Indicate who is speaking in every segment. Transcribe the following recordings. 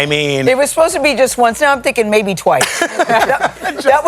Speaker 1: I mean,
Speaker 2: It was supposed to be just once. Now I'm thinking maybe twice. that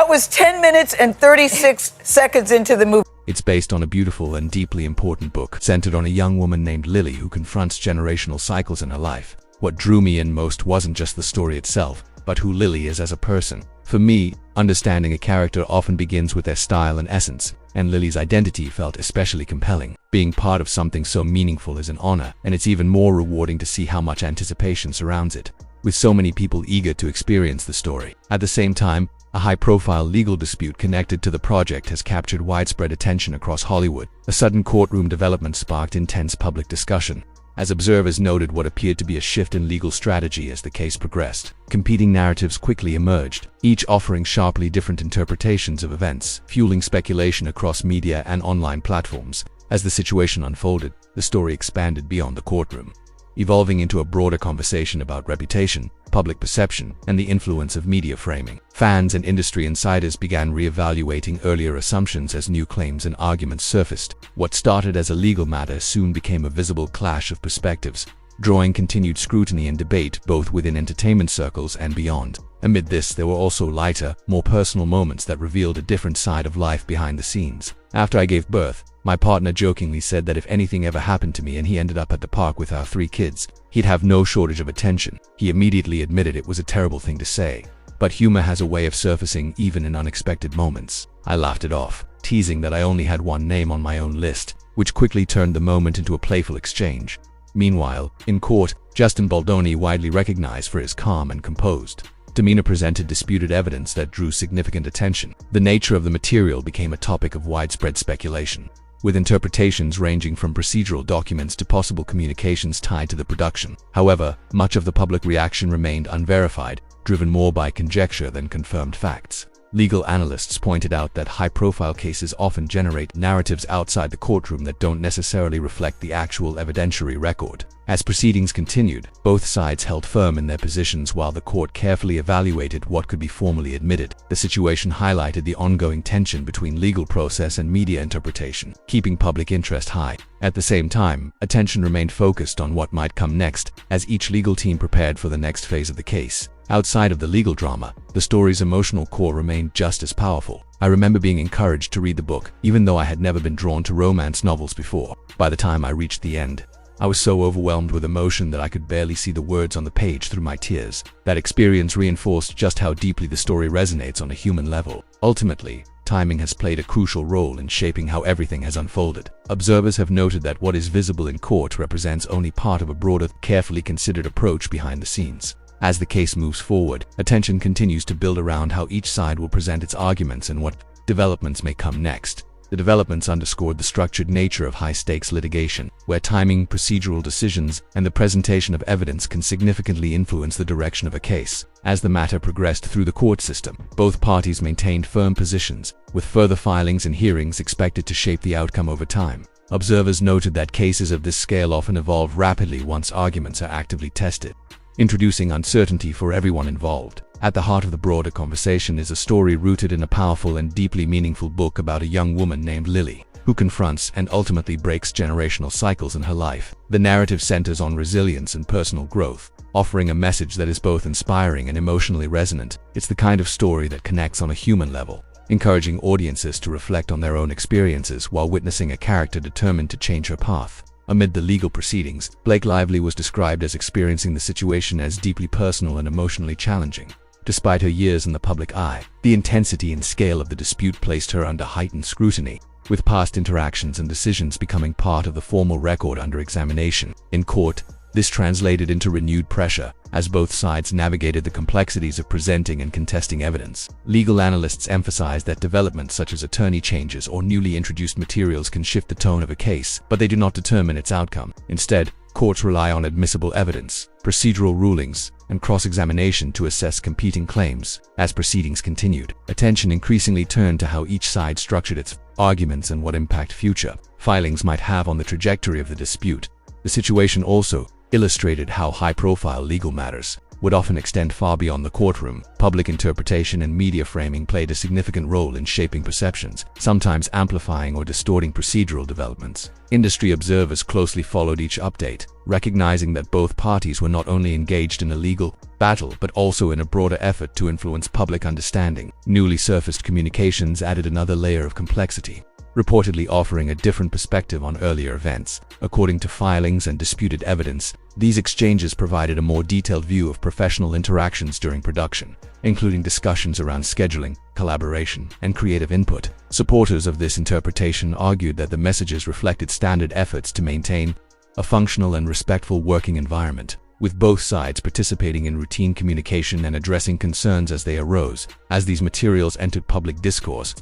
Speaker 2: was 10 minutes and 36 seconds into the movie.
Speaker 3: It's based on a beautiful and deeply important book centered on a young woman named Lily who confronts generational cycles in her life. What drew me in most wasn't just the story itself, but who Lily is as a person. For me, understanding a character often begins with their style and essence, and Lily's identity felt especially compelling. Being part of something so meaningful is an honor, and it's even more rewarding to see how much anticipation surrounds it, with so many people eager to experience the story. At the same time, a high-profile legal dispute connected to the project has captured widespread attention across Hollywood. A sudden courtroom development sparked intense public discussion, as observers noted what appeared to be a shift in legal strategy as the case progressed. Competing narratives quickly emerged, each offering sharply different interpretations of events, fueling speculation across media and online platforms. As the situation unfolded, the story expanded beyond the courtroom, evolving into a broader conversation about reputation, public perception, and the influence of media framing. Fans and industry insiders began re-evaluating earlier assumptions as new claims and arguments surfaced. What started as a legal matter soon became a visible clash of perspectives, drawing continued scrutiny and debate both within entertainment circles and beyond. Amid this, there were also lighter, more personal moments that revealed a different side of life behind the scenes. After I gave birth, my partner jokingly said that if anything ever happened to me and he ended up at the park with our 3 kids, he'd have no shortage of attention. He immediately admitted it was a terrible thing to say, but humor has a way of surfacing even in unexpected moments. I laughed it off, teasing that I only had one name on my own list, which quickly turned the moment into a playful exchange. Meanwhile, in court, Justin Baldoni, widely recognized for his calm and composed demeanor, presented disputed evidence that drew significant attention. The nature of the material became a topic of widespread speculation, with interpretations ranging from procedural documents to possible communications tied to the production. However, much of the public reaction remained unverified, driven more by conjecture than confirmed facts. Legal analysts pointed out that high-profile cases often generate narratives outside the courtroom that don't necessarily reflect the actual evidentiary record. As proceedings continued, both sides held firm in their positions while the court carefully evaluated what could be formally admitted. The situation highlighted the ongoing tension between legal process and media interpretation, keeping public interest high. At the same time, attention remained focused on what might come next, as each legal team prepared for the next phase of the case. Outside of the legal drama, the story's emotional core remained just as powerful. I remember being encouraged to read the book, even though I had never been drawn to romance novels before. By the time I reached the end, I was so overwhelmed with emotion that I could barely see the words on the page through my tears. That experience reinforced just how deeply the story resonates on a human level. Ultimately, timing has played a crucial role in shaping how everything has unfolded. Observers have noted that what is visible in court represents only part of a broader, carefully considered approach behind the scenes. As the case moves forward, attention continues to build around how each side will present its arguments and what developments may come next. The developments underscored the structured nature of high-stakes litigation, where timing, procedural decisions, and the presentation of evidence can significantly influence the direction of a case. As the matter progressed through the court system, both parties maintained firm positions, with further filings and hearings expected to shape the outcome over time. Observers noted that cases of this scale often evolve rapidly once arguments are actively tested, introducing uncertainty for everyone involved. At the heart of the broader conversation is a story rooted in a powerful and deeply meaningful book about a young woman named Lily, who confronts and ultimately breaks generational cycles in her life. The narrative centers on resilience and personal growth, offering a message that is both inspiring and emotionally resonant. It's the kind of story that connects on a human level, encouraging audiences to reflect on their own experiences while witnessing a character determined to change her path. Amid the legal proceedings, Blake Lively was described as experiencing the situation as deeply personal and emotionally challenging. Despite her years in the public eye, the intensity and scale of the dispute placed her under heightened scrutiny, with past interactions and decisions becoming part of the formal record under examination. In court, this translated into renewed pressure, as both sides navigated the complexities of presenting and contesting evidence. Legal analysts emphasized that developments such as attorney changes or newly introduced materials can shift the tone of a case, but they do not determine its outcome. Instead, courts rely on admissible evidence, procedural rulings, and cross-examination to assess competing claims. As proceedings continued, attention increasingly turned to how each side structured its arguments and what impact future filings might have on the trajectory of the dispute. The situation also illustrated how high-profile legal matters, would often extend far beyond the courtroom. Public interpretation and media framing played a significant role in shaping perceptions, sometimes amplifying or distorting procedural developments. Industry observers closely followed each update, recognizing that both parties were not only engaged in a legal battle but also in a broader effort to influence public understanding. Newly surfaced communications added another layer of complexity, reportedly offering a different perspective on earlier events. According to filings and disputed evidence, these exchanges provided a more detailed view of professional interactions during production, including discussions around scheduling, collaboration, and creative input. Supporters of this interpretation argued that the messages reflected standard efforts to maintain a functional and respectful working environment, with both sides participating in routine communication and addressing concerns as they arose. As these materials entered public discourse,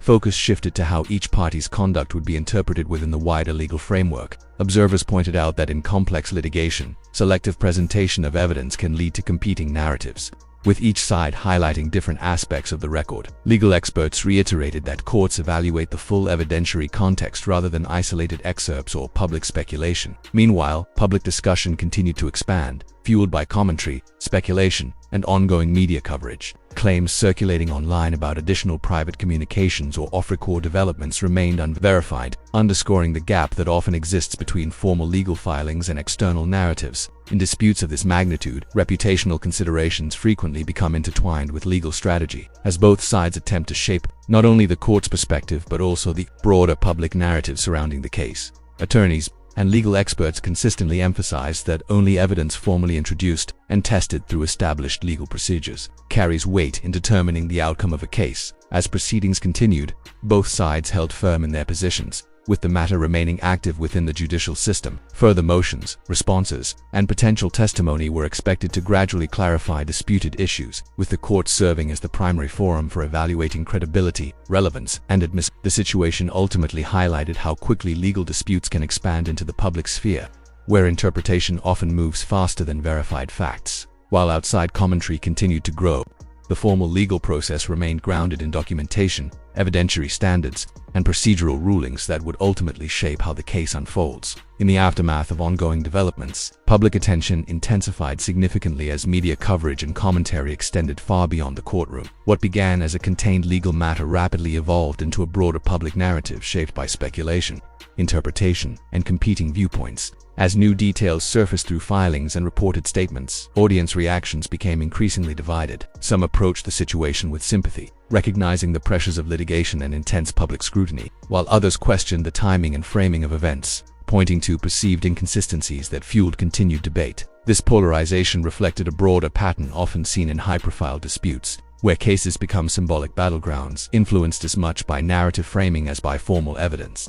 Speaker 3: focus shifted to how each party's conduct would be interpreted within the wider legal framework. Observers pointed out that in complex litigation, selective presentation of evidence can lead to competing narratives, with each side highlighting different aspects of the record. Legal experts reiterated that courts evaluate the full evidentiary context rather than isolated excerpts or public speculation. Meanwhile, public discussion continued to expand, fueled by commentary, speculation, and ongoing media coverage. Claims circulating online about additional private communications or off-record developments remained unverified, underscoring the gap that often exists between formal legal filings and external narratives. In disputes of this magnitude, reputational considerations frequently become intertwined with legal strategy, as both sides attempt to shape not only the court's perspective but also the broader public narrative surrounding the case. Attorneys and legal experts consistently emphasize that only evidence formally introduced and tested through established legal procedures carries weight in determining the outcome of a case. As proceedings continued, both sides held firm in their positions, with the matter remaining active within the judicial system. Further motions, responses, and potential testimony were expected to gradually clarify disputed issues, with the court serving as the primary forum for evaluating credibility, relevance, and admissibility. The situation ultimately highlighted how quickly legal disputes can expand into the public sphere, where interpretation often moves faster than verified facts. While outside commentary continued to grow, the formal legal process remained grounded in documentation, evidentiary standards, and procedural rulings that would ultimately shape how the case unfolds. In the aftermath of ongoing developments, public attention intensified significantly as media coverage and commentary extended far beyond the courtroom. What began as a contained legal matter rapidly evolved into a broader public narrative shaped by speculation, interpretation, and competing viewpoints. As new details surfaced through filings and reported statements, audience reactions became increasingly divided. Some approached the situation with sympathy, recognizing the pressures of litigation and intense public scrutiny, while others questioned the timing and framing of events, pointing to perceived inconsistencies that fueled continued debate. This polarization reflected a broader pattern often seen in high-profile disputes, where cases become symbolic battlegrounds, influenced as much by narrative framing as by formal evidence.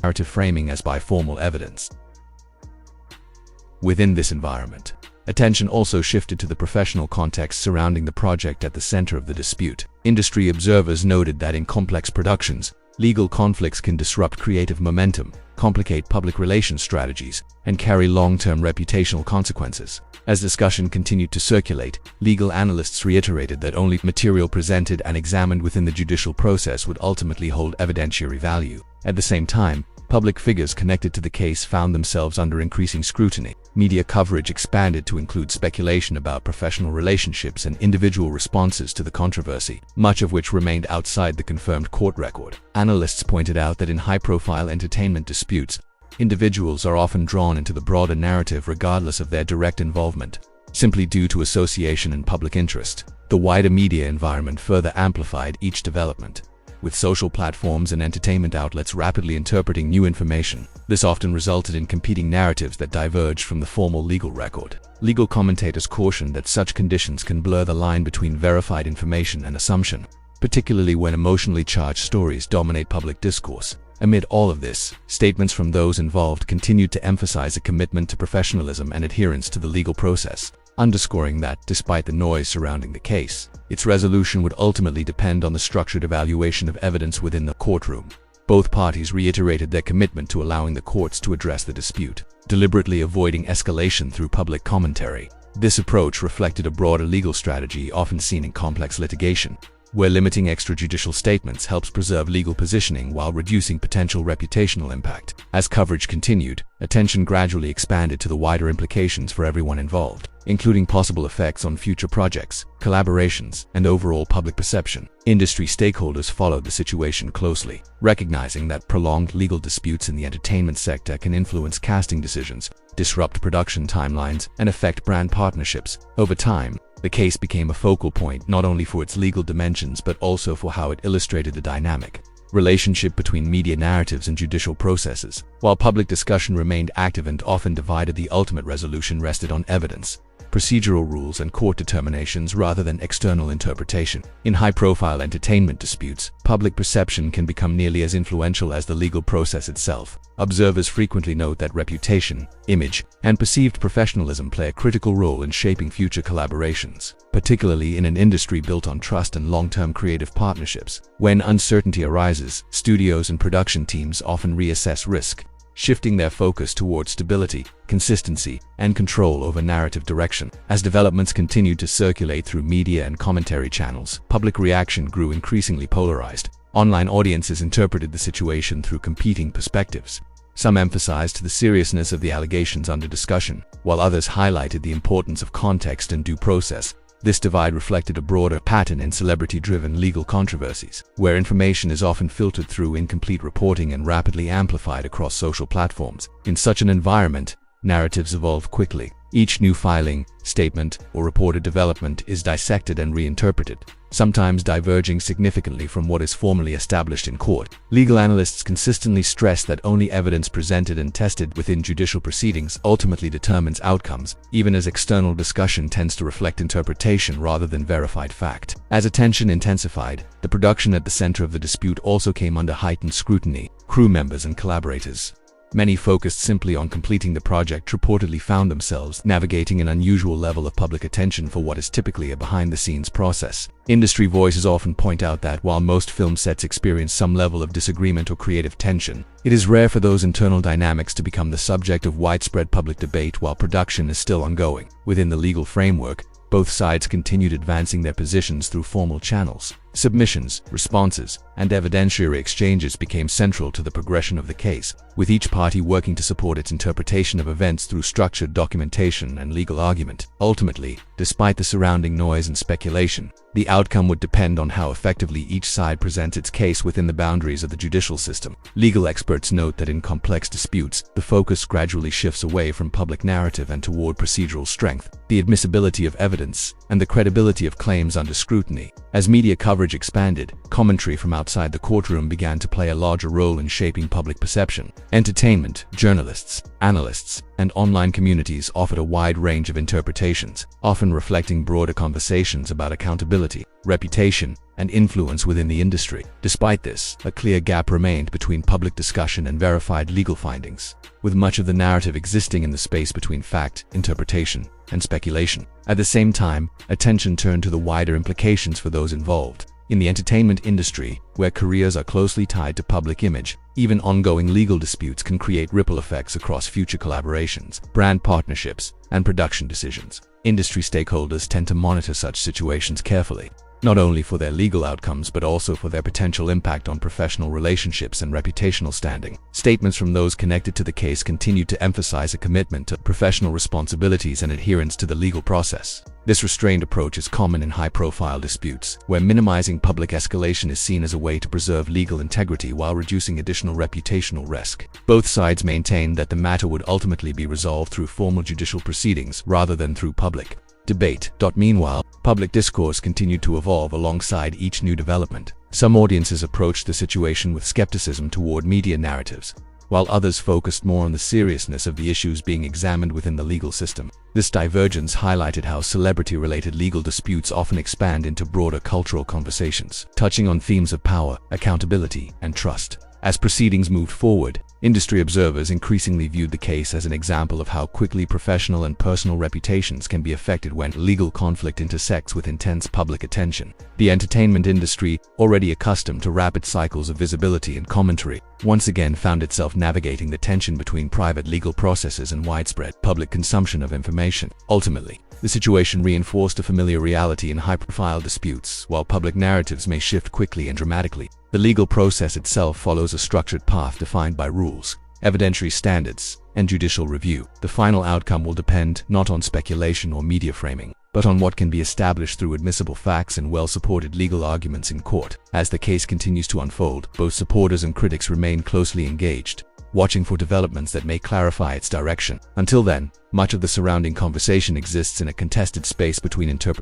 Speaker 3: Within this environment, attention also shifted to the professional context surrounding the project at the center of the dispute. Industry observers noted that in complex productions, legal conflicts can disrupt creative momentum, complicate public relations strategies, and carry long-term reputational consequences. As discussion continued to circulate, legal analysts reiterated that only material presented and examined within the judicial process would ultimately hold evidentiary value. At the same time, public figures connected to the case found themselves under increasing scrutiny. Media coverage expanded to include speculation about professional relationships and individual responses to the controversy, much of which remained outside the confirmed court record. Analysts pointed out that in high-profile entertainment disputes, individuals are often drawn into the broader narrative regardless of their direct involvement, simply due to association and public interest. The wider media environment further amplified each development, with social platforms and entertainment outlets rapidly interpreting new information. This often resulted in competing narratives that diverged from the formal legal record. Legal commentators cautioned that such conditions can blur the line between verified information and assumption, particularly when emotionally charged stories dominate public discourse. Amid all of this, statements from those involved continued to emphasize a commitment to professionalism and adherence to the legal process, underscoring that, despite the noise surrounding the case, its resolution would ultimately depend on the structured evaluation of evidence within the courtroom. Both parties reiterated their commitment to allowing the courts to address the dispute, deliberately avoiding escalation through public commentary. This approach reflected a broader legal strategy often seen in complex litigation, where limiting extrajudicial statements helps preserve legal positioning while reducing potential reputational impact. As coverage continued, attention gradually expanded to the wider implications for everyone involved, including possible effects on future projects, collaborations, and overall public perception. Industry stakeholders followed the situation closely, recognizing that prolonged legal disputes in the entertainment sector can influence casting decisions, disrupt production timelines, and affect brand partnerships. Over time, the case became a focal point not only for its legal dimensions but also for how it illustrated the dynamic relationship between media narratives and judicial processes. While public discussion remained active and often divided, the ultimate resolution rested on evidence, procedural rules, and court determinations rather than external interpretation. In high-profile entertainment disputes, public perception can become nearly as influential as the legal process itself. Observers frequently note that reputation, image, and perceived professionalism play a critical role in shaping future collaborations, particularly in an industry built on trust and long-term creative partnerships. When uncertainty arises, studios and production teams often reassess risk, shifting their focus towards stability, consistency, and control over narrative direction. As developments continued to circulate through media and commentary channels, public reaction grew increasingly polarized. Online audiences interpreted the situation through competing perspectives. Some emphasized the seriousness of the allegations under discussion, while others highlighted the importance of context and due process. This divide reflected a broader pattern in celebrity-driven legal controversies, where information is often filtered through incomplete reporting and rapidly amplified across social platforms. In such an environment, narratives evolve quickly. Each new filing, statement, or reported development is dissected and reinterpreted, sometimes diverging significantly from what is formally established in court. Legal analysts consistently stress that only evidence presented and tested within judicial proceedings ultimately determines outcomes, even as external discussion tends to reflect interpretation rather than verified fact. As attention intensified, the production at the center of the dispute also came under heightened scrutiny. Crew members and collaborators, many focused simply on completing the project, reportedly found themselves navigating an unusual level of public attention for what is typically a behind-the-scenes process. Industry voices often point out that while most film sets experience some level of disagreement or creative tension, it is rare for those internal dynamics to become the subject of widespread public debate while production is still ongoing. Within the legal framework, both sides continued advancing their positions through formal channels. Submissions, responses, and evidentiary exchanges became central to the progression of the case, with each party working to support its interpretation of events through structured documentation and legal argument. Ultimately, despite the surrounding noise and speculation, the outcome would depend on how effectively each side presents its case within the boundaries of the judicial system. Legal experts note that in complex disputes, the focus gradually shifts away from public narrative and toward procedural strength, the admissibility of evidence, and the credibility of claims under scrutiny. As media coverage expanded, commentary from outside the courtroom began to play a larger role in shaping public perception. Entertainment, journalists, analysts, and online communities offered a wide range of interpretations, often reflecting broader conversations about accountability, reputation, and influence within the industry. Despite this, a clear gap remained between public discussion and verified legal findings, with much of the narrative existing in the space between fact, interpretation, and speculation. At the same time, attention turned to the wider implications for those involved. In the entertainment industry, where careers are closely tied to public image, even ongoing legal disputes can create ripple effects across future collaborations, brand partnerships, and production decisions. Industry stakeholders tend to monitor such situations carefully, not only for their legal outcomes but also for their potential impact on professional relationships and reputational standing. Statements from those connected to the case continued to emphasize a commitment to professional responsibilities and adherence to the legal process. This restrained approach is common in high-profile disputes, where minimizing public escalation is seen as a way to preserve legal integrity while reducing additional reputational risk. Both sides maintained that the matter would ultimately be resolved through formal judicial proceedings rather than through public debate. Meanwhile, public discourse continued to evolve alongside each new development. Some audiences approached the situation with skepticism toward media narratives, while others focused more on the seriousness of the issues being examined within the legal system. This divergence highlighted how celebrity-related legal disputes often expand into broader cultural conversations, touching on themes of power, accountability, and trust. As proceedings moved forward, industry observers increasingly viewed the case as an example of how quickly professional and personal reputations can be affected when legal conflict intersects with intense public attention. The entertainment industry, already accustomed to rapid cycles of visibility and commentary, once again found itself navigating the tension between private legal processes and widespread public consumption of information. Ultimately, The situation reinforced a familiar reality in high-profile disputes. While public narratives may shift quickly and dramatically, the legal process itself follows a structured path defined by rules, evidentiary standards, and judicial review. The final outcome will depend not on speculation or media framing, but on what can be established through admissible facts and well-supported legal arguments in court. As the case continues to unfold, both supporters and critics remain closely engaged, watching for developments that may clarify its direction. Until then, much of the surrounding conversation exists in a contested space between interpretations